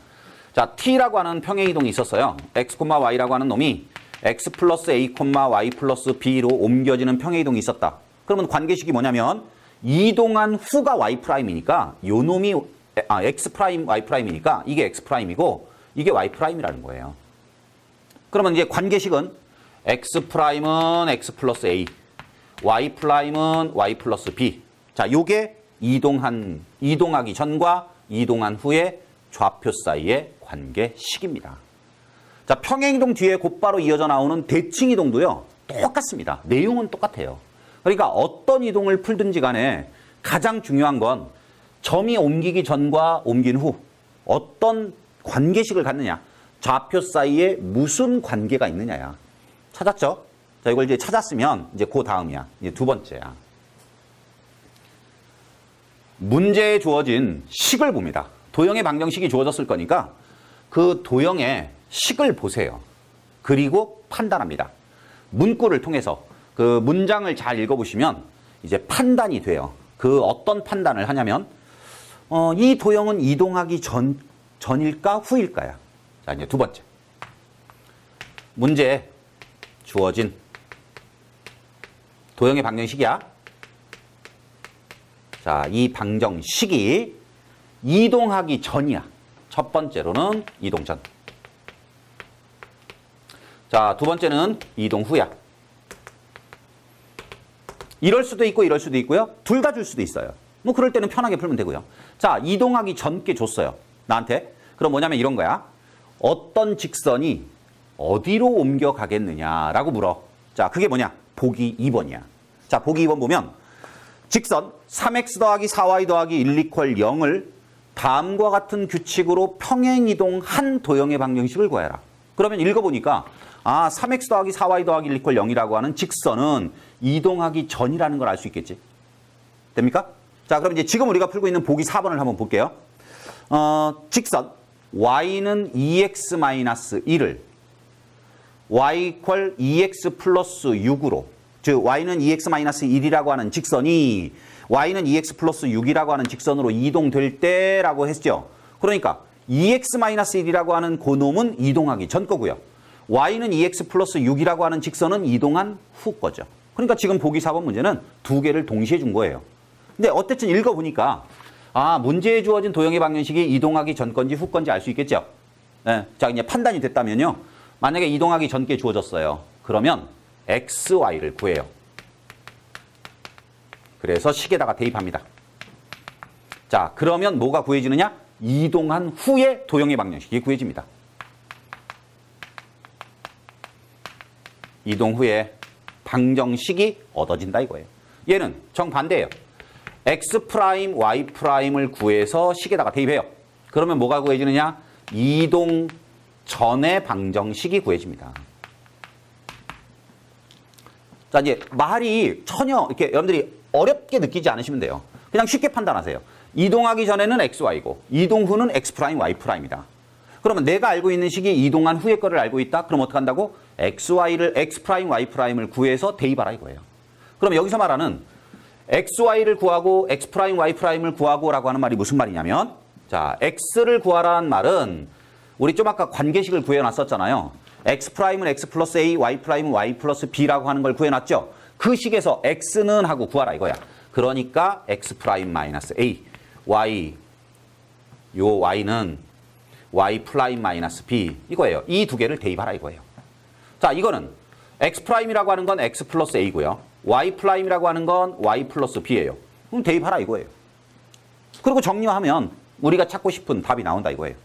자, t라고 하는 평행이동이 있었어요. x, y라고 하는 놈이 x 플러스 a, y 플러스 b로 옮겨지는 평행이동이 있었다. 그러면 관계식이 뭐냐면 이동한 후가 y 프라임이니까 요 놈이 x 프라임, y 프라임이니까 이게 x 프라임이고 이게 y 프라임이라는 거예요. 그러면 이제 관계식은 x 프라임은 x 플러스 a, y 프라임은 y 플러스 b. 자, 요게 이동하기 전과 이동한 후의 좌표 사이의 관계식입니다. 자, 평행이동 뒤에 곧바로 이어져 나오는 대칭이동도요. 똑같습니다. 내용은 똑같아요. 그러니까 어떤 이동을 풀든지 간에 가장 중요한 건 점이 옮기기 전과 옮긴 후 어떤 관계식을 갖느냐. 좌표 사이에 무슨 관계가 있느냐야. 찾았죠? 자, 이걸 이제 찾았으면 이제 그 다음이야. 이제 두 번째야. 문제에 주어진 식을 봅니다. 도형의 방정식이 주어졌을 거니까 그 도형의 식을 보세요. 그리고 판단합니다. 문구를 통해서 그 문장을 잘 읽어보시면 이제 판단이 돼요. 그 어떤 판단을 하냐면 이 도형은 이동하기 전일까 후일까야. 자, 이제 두 번째. 문제에 주어진 도형의 방정식이야. 자, 이 방정식이 이동하기 전이야. 첫 번째로는 이동 전. 자, 두 번째는 이동 후야. 이럴 수도 있고 이럴 수도 있고요. 둘 다 줄 수도 있어요. 뭐 그럴 때는 편하게 풀면 되고요. 자, 이동하기 전께 줬어요. 나한테. 그럼 뭐냐면 이런 거야. 어떤 직선이 어디로 옮겨가겠느냐라고 물어. 자, 그게 뭐냐? 보기 2번이야. 자, 보기 2번 보면 직선 3x 더하기 4y 더하기 1 이퀄 0을 다음과 같은 규칙으로 평행이동한 도형의 방정식을 구해라. 그러면 읽어보니까 3x 더하기 4y 더하기 1 이퀄 0이라고 하는 직선은 이동하기 전이라는 걸 알 수 있겠지. 됩니까? 자, 그럼 이제 지금 우리가 풀고 있는 보기 4번을 한번 볼게요. 직선 y는 2x-1을 y 이퀄 2x 플러스 6으로, 즉 y는 2x-1이라고 하는 직선이 y는 2x 플러스 6이라고 하는 직선으로 이동될 때라고 했죠. 그러니까 2x-1이라고 하는 그놈은 이동하기 전 거고요. y는 2x 플러스 6이라고 하는 직선은 이동한 후 거죠. 그러니까 지금 보기 4번 문제는 두 개를 동시에 준 거예요. 근데 어쨌든 읽어보니까 문제에 주어진 도형의 방정식이 이동하기 전 건지 후 건지 알 수 있겠죠. 네. 자, 이제 판단이 됐다면요. 만약에 이동하기 전께 주어졌어요. 그러면 xy를 구해요. 그래서 식에다가 대입합니다. 자, 그러면 뭐가 구해지느냐? 이동한 후에 도형의 방정식이 구해집니다. 이동 후에 방정식이 얻어진다 이거예요. 얘는 정반대예요. x 프라임, y 프라임을 구해서 식에다가 대입해요. 그러면 뭐가 구해지느냐? 이동 전의 방정식이 구해집니다. 자, 이제 말이 전혀 이렇게 여러분들이 어렵게 느끼지 않으시면 돼요. 그냥 쉽게 판단하세요. 이동하기 전에는 xy고 이동 후는 x 프라임, y 프라임이다. 그러면 내가 알고 있는 식이 이동한 후의 거를 알고 있다? 그럼 어떻게 한다고? xy를 x 프라임, y 프라임을 구해서 대입하라 이거예요. 그럼 여기서 말하는 xy를 구하고 x 프라임, y 프라임을 구하고라고 하는 말이 무슨 말이냐면, 자, x를 구하라는 말은 우리 좀 아까 관계식을 구해놨었잖아요. x 프라임은 x 플러스 a, y 프라임은 y 플러스 b라고 하는 걸 구해놨죠. 그 식에서 x는 하고 구하라 이거야. 그러니까 x 프라임 마이너스 a, y, 요 y는 y 프라임 마이너스 b 이거예요. 이 두 개를 대입하라 이거예요. 자, 이거는 x 프라임이라고 하는 건 x 플러스 a고요. y 프라임이라고 하는 건 y 플러스 b예요. 그럼 대입하라 이거예요. 그리고 정리하면 우리가 찾고 싶은 답이 나온다 이거예요.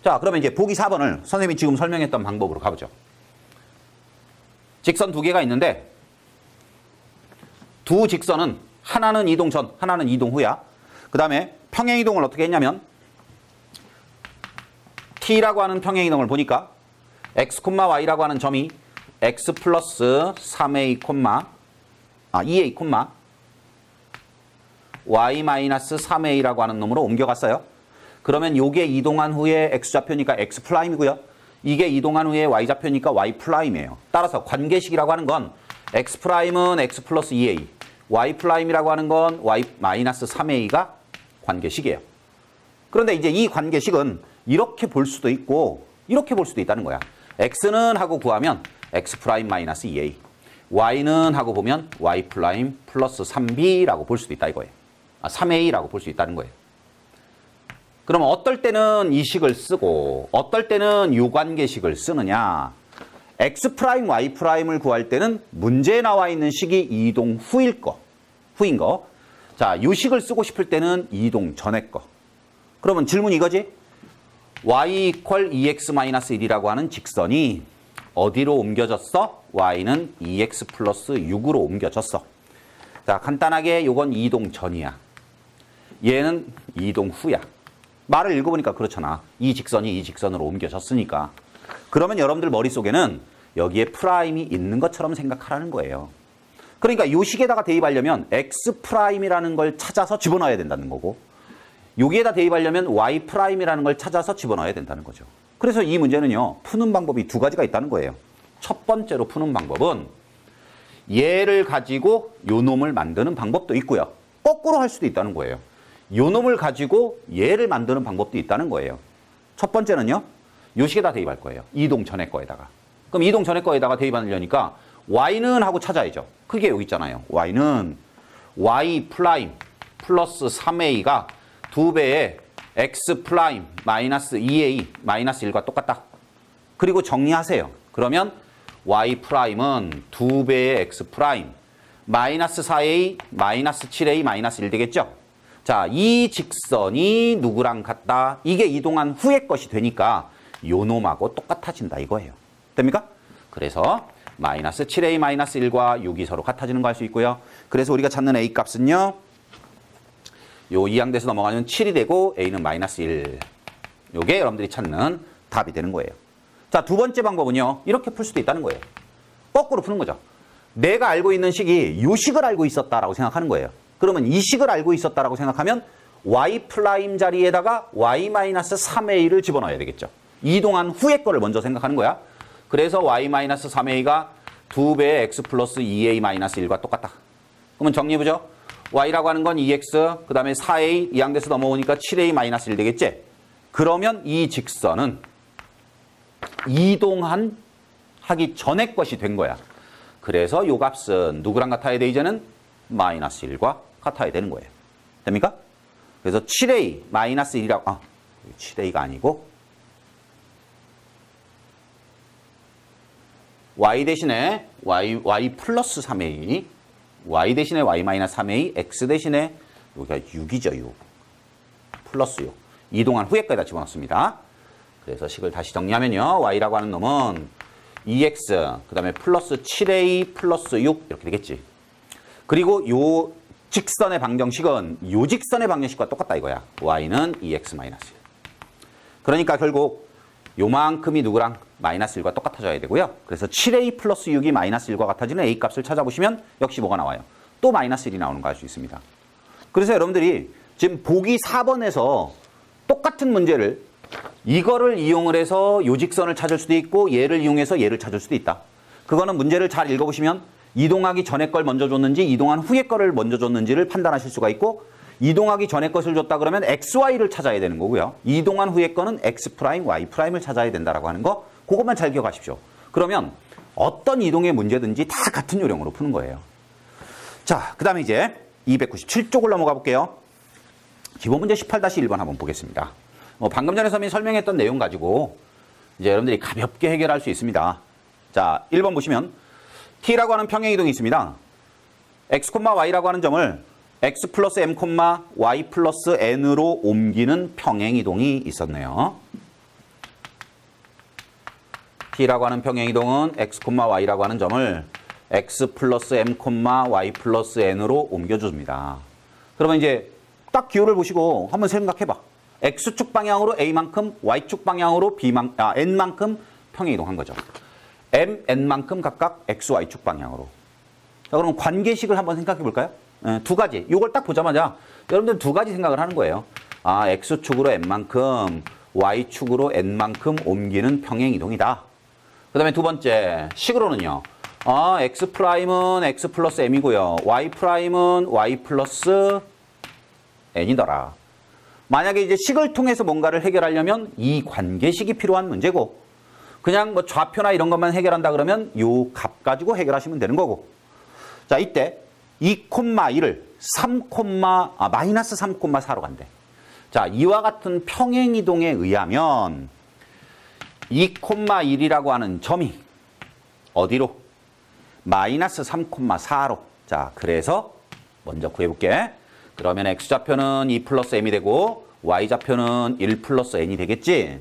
자, 그러면 이제 보기 4번을 선생님이 지금 설명했던 방법으로 가보죠. 직선 두 개가 있는데 두 직선은 하나는 이동 전, 하나는 이동 후야. 그 다음에 평행이동을 어떻게 했냐면 t라고 하는 평행이동을 보니까 x, y라고 하는 점이 x 플러스 3a, 2a, y 마이너스 3a라고 하는 놈으로 옮겨갔어요. 그러면 요게 이동한 후에 x좌표니까 x 프라임이고요. 이게 이동한 후에 y좌표니까 y 프라임이에요. 따라서 관계식이라고 하는 건 x 프라임은 x 플러스 2a, y 프라임이라고 하는 건 y 마이너스 3a가 관계식이에요. 그런데 이제 이 관계식은 이렇게 볼 수도 있고 이렇게 볼 수도 있다는 거야. x는 하고 구하면 x 프라임 마이너스 2a, y는 하고 보면 y 프라임 플러스 3b라고 볼 수도 있다 이거예요. 3a라고 볼 수 있다는 거예요. 그러면 어떨 때는 이 식을 쓰고 어떨 때는 이 관계식을 쓰느냐. x 프라임, y 프라임을 구할 때는 문제에 나와 있는 식이 이동 후인 거. 자, 이 식을 쓰고 싶을 때는 이동 전의 거. 그러면 질문이 이거지. y 이퀄 2x-1이라고 하는 직선이 어디로 옮겨졌어? y는 2x 플러스 6으로 옮겨졌어. 자, 간단하게 요건 이동 전이야. 얘는 이동 후야. 말을 읽어보니까 그렇잖아. 이 직선이 이 직선으로 옮겨졌으니까. 그러면 여러분들 머릿속에는 여기에 프라임이 있는 것처럼 생각하라는 거예요. 그러니까 이 식에다가 대입하려면 x 프라임이라는 걸 찾아서 집어넣어야 된다는 거고, 여기에다 대입하려면 y 프라임이라는 걸 찾아서 집어넣어야 된다는 거죠. 그래서 이 문제는요, 푸는 방법이 두 가지가 있다는 거예요. 첫 번째로 푸는 방법은 얘를 가지고 요 놈을 만드는 방법도 있고요. 거꾸로 할 수도 있다는 거예요. 요 놈을 가지고 얘를 만드는 방법도 있다는 거예요. 첫 번째는요. 요 식에다 대입할 거예요. 이동 전에 거에다가. 그럼 이동 전에 거에다가 대입하려니까 y는 하고 찾아야죠. 그게 여기 있잖아요. y는 y 프라임 플러스 3a가 2배의 x 프라임 마이너스 2a 마이너스 1과 똑같다. 그리고 정리하세요. 그러면 y 프라임은 2배의 x 프라임 마이너스 4a 마이너스 7a 마이너스 1 되겠죠? 자, 이 직선이 누구랑 같다? 이게 이동한 후의 것이 되니까 요 놈하고 똑같아진다 이거예요. 됩니까? 그래서 마이너스 7a 마이너스 1과 6이 서로 같아지는 거 알 수 있고요. 그래서 우리가 찾는 a 값은요. 요 이항돼서 넘어가면 7이 되고 a는 마이너스 1. 요게 여러분들이 찾는 답이 되는 거예요. 자, 두 번째 방법은요. 이렇게 풀 수도 있다는 거예요. 거꾸로 푸는 거죠. 내가 알고 있는 식이 요 식을 알고 있었다라고 생각하는 거예요. 그러면 이 식을 알고 있었다라고 생각하면 y 프라임 자리에다가 y-3a를 집어넣어야 되겠죠. 이동한 후의 거를 먼저 생각하는 거야. 그래서 y-3a가 2배의 x 플러스 2a-1과 똑같다. 그러면 정리해보죠. y라고 하는 건 2x, 그 다음에 4a, 이항돼서 넘어오니까 7a-1 되겠지? 그러면 이 직선은 이동한 하기 전의 것이 된 거야. 그래서 요 값은 누구랑 같아야 돼, 이제는? 마이너스 1과 같아야 되는 거예요. 됩니까? 그래서 7a 마이너스 1이라고, 7a가 아니고, y 대신에 y 플러스 3a, y 대신에 y 마이너스 3a, x 대신에 여기가 6이죠, 6. 플러스 6. 이동한 후에 거에다 집어넣습니다. 그래서 식을 다시 정리하면요. y라고 하는 놈은 2x, 그 다음에 플러스 7a 플러스 6 이렇게 되겠지. 그리고 요 직선의 방정식은 요 직선의 방정식과 똑같다 이거야. y는 2x 마이너스 1. 그러니까 결국 요만큼이 누구랑 마이너스 1과 똑같아져야 되고요. 그래서 7a 플러스 6이 마이너스 1과 같아지는 a 값을 찾아보시면 역시 뭐가 나와요? 또 마이너스 1이 나오는 거 알 수 있습니다. 그래서 여러분들이 지금 보기 4번에서 똑같은 문제를 이거를 이용을 해서 요 직선을 찾을 수도 있고 얘를 이용해서 얘를 찾을 수도 있다. 그거는 문제를 잘 읽어보시면 이동하기 전에 걸 먼저 줬는지 이동한 후에 거를 먼저 줬는지를 판단하실 수가 있고 이동하기 전에 것을 줬다 그러면 XY를 찾아야 되는 거고요. 이동한 후에 거는 X 프라임, Y 프라임을 찾아야 된다라고 하는 거 그것만 잘 기억하십시오. 그러면 어떤 이동의 문제든지 다 같은 요령으로 푸는 거예요. 자, 그 다음에 이제 297쪽을 넘어가 볼게요. 기본 문제 18-1번 한번 보겠습니다. 방금 전에 선생님이 설명했던 내용 가지고 이제 여러분들이 가볍게 해결할 수 있습니다. 자, 1번 보시면 t라고 하는 평행이동이 있습니다. x, y라고 하는 점을 x 플러스 m, y 플러스 n으로 옮기는 평행이동이 있었네요. t라고 하는 평행이동은 x, y라고 하는 점을 x 플러스 m, y 플러스 n으로 옮겨줍니다. 그러면 이제 딱 기호를 보시고 한번 생각해봐. x축 방향으로 a만큼, y축 방향으로 n만큼 평행이동한 거죠. m, n만큼 각각 x, y축 방향으로. 자, 그럼 관계식을 한번 생각해 볼까요? 두 가지. 이걸 딱 보자마자 여러분들 두 가지 생각을 하는 거예요. x축으로 n만큼, y축으로 n만큼 옮기는 평행이동이다. 그 다음에 두 번째, 식으로는요. x 프라임은 x 플러스 m이고요. y 프라임은 y 플러스 n이더라. 만약에 이제 식을 통해서 뭔가를 해결하려면 이 관계식이 필요한 문제고 그냥 뭐 좌표나 이런 것만 해결한다 그러면 요 값 가지고 해결하시면 되는 거고. 자, 이때 2,1을 마이너스 3,4로 간대. 자, 이와 같은 평행이동에 의하면 2,1이라고 하는 점이 어디로? 마이너스 3,4로. 자, 그래서 먼저 구해볼게. 그러면 x좌표는 2 플러스 m이 되고 y좌표는 1 플러스 n이 되겠지.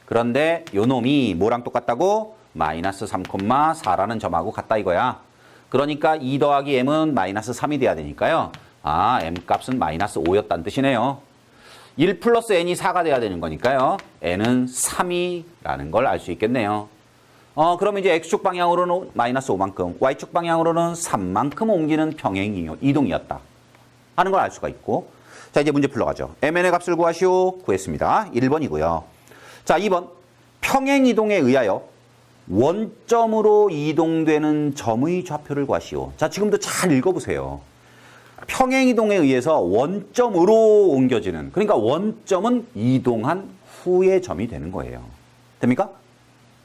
그런데 요 놈이 뭐랑 똑같다고? 마이너스 3,4라는 점하고 같다 이거야. 그러니까 2 더하기 m은 마이너스 3이 돼야 되니까요. m 값은 마이너스 5였다는 뜻이네요. 1 플러스 n이 4가 돼야 되는 거니까요. n은 3이라는 걸 알 수 있겠네요. 그럼 이제 x축 방향으로는 마이너스 5만큼, y축 방향으로는 3만큼 옮기는 평행이동이었다 하는 걸 알 수가 있고. 자, 이제 문제 풀러가죠. mn의 값을 구하시오. 구했습니다. 1번이고요. 자, 2번. 평행이동에 의하여 원점으로 이동되는 점의 좌표를 구하시오. 자, 지금도 잘 읽어보세요. 평행이동에 의해서 원점으로 옮겨지는, 그러니까 원점은 이동한 후의 점이 되는 거예요. 됩니까?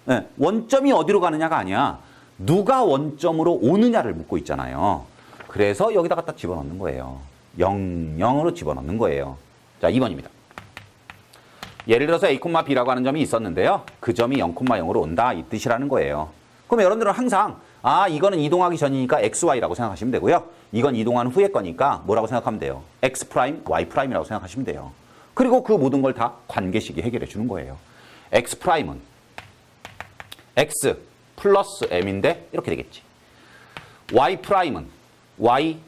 네, 원점이 어디로 가느냐가 아니야. 누가 원점으로 오느냐를 묻고 있잖아요. 그래서 여기다 갖다 집어넣는 거예요. 0, 0으로 집어넣는 거예요. 자, 2번입니다. 예를 들어서 A, B라고 하는 점이 있었는데요. 그 점이 0, 0으로 온다 이 뜻이라는 거예요. 그럼 여러분들은 항상 이거는 이동하기 전이니까 XY라고 생각하시면 되고요. 이건 이동한 후의 거니까 뭐라고 생각하면 돼요? X 프라임, Y 프라임이라고 생각하시면 돼요. 그리고 그 모든 걸 다 관계식이 해결해 주는 거예요. X 프라임은 X 플러스 M인데 이렇게 되겠지. Y 프라임은 Y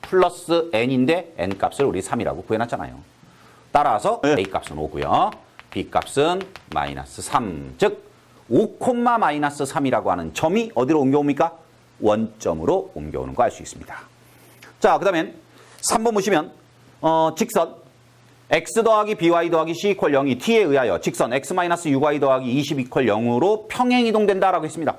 플러스 N인데 N 값을 우리 3이라고 구해놨잖아요. 따라서 A 값은 5고요. B 값은 마이너스 3. 즉 5, 마이너스 3이라고 하는 점이 어디로 옮겨옵니까? 원점으로 옮겨오는 거 알 수 있습니다. 자, 그 다음엔 3번 보시면 직선 x 더하기 by 더하기 c 이퀄 0이 t에 의하여 직선 x 마이너스 6y 더하기 20 이퀄 0으로 평행이동된다라고 했습니다.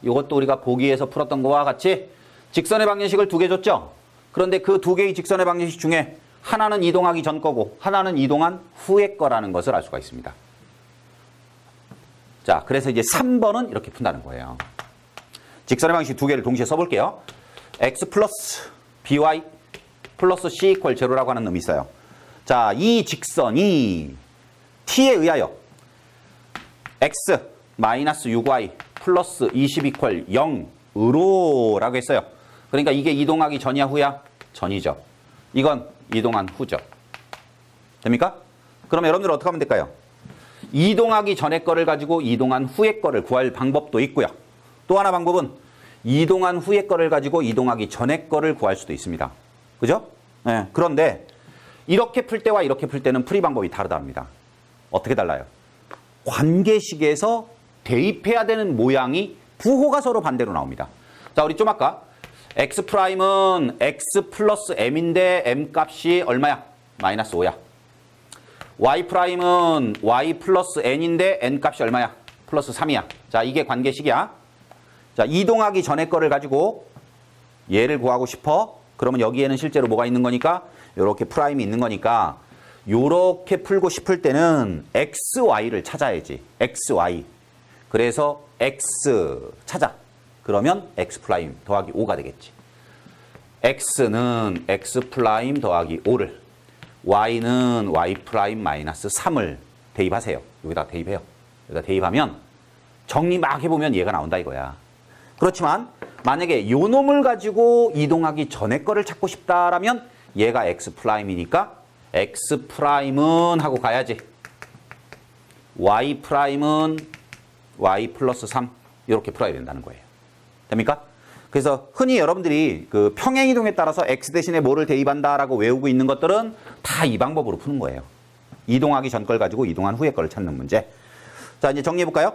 이것도 우리가 보기에서 풀었던 거와 같이 직선의 방정식을 2개 줬죠. 그런데 그 2개의 직선의 방정식 중에 하나는 이동하기 전 거고 하나는 이동한 후의 거라는 것을 알 수가 있습니다. 자, 그래서 이제 3번은 이렇게 푼다는 거예요. 직선의 방정식 2개를 동시에 써볼게요. x 플러스 by 플러스 c 이퀄 0라고 하는 놈이 있어요. 자, 이 직선이 t에 의하여 x 마이너스 6y 플러스 20 이퀄 0으로 라고 했어요. 그러니까 이게 이동하기 전이야 후야? 전이죠. 이건 이동한 후죠. 됩니까? 그럼 여러분들 어떻게 하면 될까요? 이동하기 전의 거를 가지고 이동한 후의 거를 구할 방법도 있고요. 또 하나 방법은 이동한 후의 거를 가지고 이동하기 전의 거를 구할 수도 있습니다. 그죠? 네. 그런데 이렇게 풀 때와 이렇게 풀 때는 풀이 방법이 다르답니다. 어떻게 달라요? 관계식에서 대입해야 되는 모양이 부호가 서로 반대로 나옵니다. 자, 우리 좀 아까 x 프라임은 x 플러스 m인데 m 값이 얼마야? 마이너스 5야. y 프라임은 y 플러스 n인데 n 값이 얼마야? 플러스 3이야. 자, 이게 관계식이야. 자, 이동하기 전의 거를 가지고 얘를 구하고 싶어. 그러면 여기에는 실제로 뭐가 있는 거니까? 이렇게 프라임이 있는 거니까 이렇게 풀고 싶을 때는 xy를 찾아야지. xy. 그래서 x 찾아. 그러면 x 프라임 더하기 5가 되겠지. x는 x 프라임 더하기 5를, y는 y 프라임 마이너스 3을 대입하세요. 여기다 대입해요. 여기다 대입하면 정리 막 해보면 얘가 나온다 이거야. 그렇지만 만약에 요 놈을 가지고 이동하기 전에 거를 찾고 싶다라면 얘가 x 프라임이니까 x 프라임은 하고 가야지. y 프라임은 y 플러스 3 이렇게 풀어야 된다는 거예요. 됩니까? 그래서 흔히 여러분들이 그 평행이동에 따라서 x 대신에 뭐를 대입한다라고 외우고 있는 것들은 다 이 방법으로 푸는 거예요. 이동하기 전 걸 가지고 이동한 후의 거를 찾는 문제. 자, 이제 정리해 볼까요?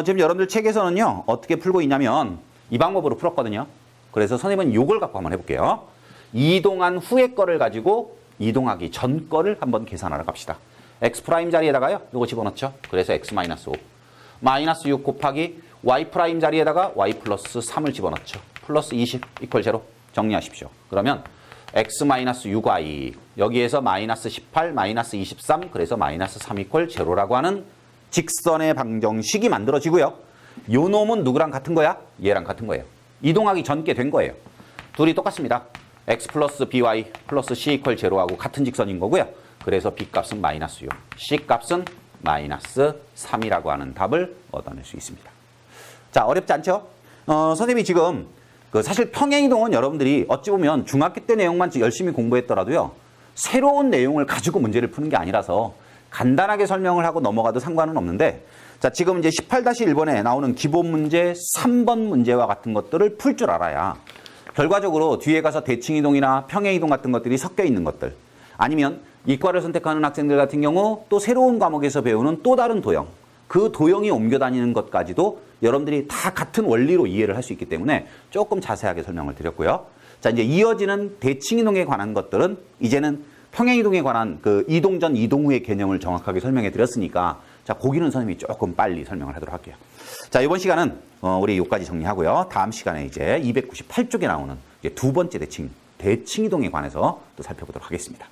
지금 여러분들 책에서는요, 어떻게 풀고 있냐면 이 방법으로 풀었거든요. 그래서 선생님은 요걸 갖고 한번 해볼게요. 이동한 후의 거를 가지고 이동하기 전 거를 한번 계산하러 갑시다. x 프라임 자리에다가요, 요거 집어넣죠. 그래서 x 마이너스 5. 마이너스 6 곱하기 y 프라임 자리에다가 y 플러스 3을 집어넣죠. 플러스 20 이퀄 0 정리하십시오. 그러면 x 마이너스 6y 여기에서 마이너스 18 마이너스 23 그래서 마이너스 3 이퀄 0라고 하는 직선의 방정식이 만들어지고요. 요 놈은 누구랑 같은 거야? 얘랑 같은 거예요. 이동하기 전께 된 거예요. 둘이 똑같습니다. x 플러스 by 플러스 c 이퀄 0하고 같은 직선인 거고요. 그래서 b 값은 마이너스 6, c 값은 마이너스 3이라고 하는 답을 얻어낼 수 있습니다. 자, 어렵지 않죠? 선생님이 지금 사실 평행이동은 여러분들이 어찌 보면 중학교 때 내용만 열심히 공부했더라도요. 새로운 내용을 가지고 문제를 푸는 게 아니라서 간단하게 설명을 하고 넘어가도 상관은 없는데, 자, 지금 이제 18-1번에 나오는 기본 문제 3번 문제와 같은 것들을 풀 줄 알아야 결과적으로 뒤에 가서 대칭이동이나 평행이동 같은 것들이 섞여 있는 것들, 아니면 이과를 선택하는 학생들 같은 경우 또 새로운 과목에서 배우는 또 다른 도형, 그 도형이 옮겨 다니는 것까지도 여러분들이 다 같은 원리로 이해를 할 수 있기 때문에 조금 자세하게 설명을 드렸고요. 자, 이제 이어지는 대칭이동에 관한 것들은 이제는 평행이동에 관한 그 이동 전, 이동 후의 개념을 정확하게 설명해 드렸으니까 자, 고기는 선생님이 조금 빨리 설명을 하도록 할게요. 자, 이번 시간은 우리 요까지 정리하고요. 다음 시간에 이제 298쪽에 나오는 이제 두 번째 대칭, 대칭이동에 관해서 또 살펴보도록 하겠습니다.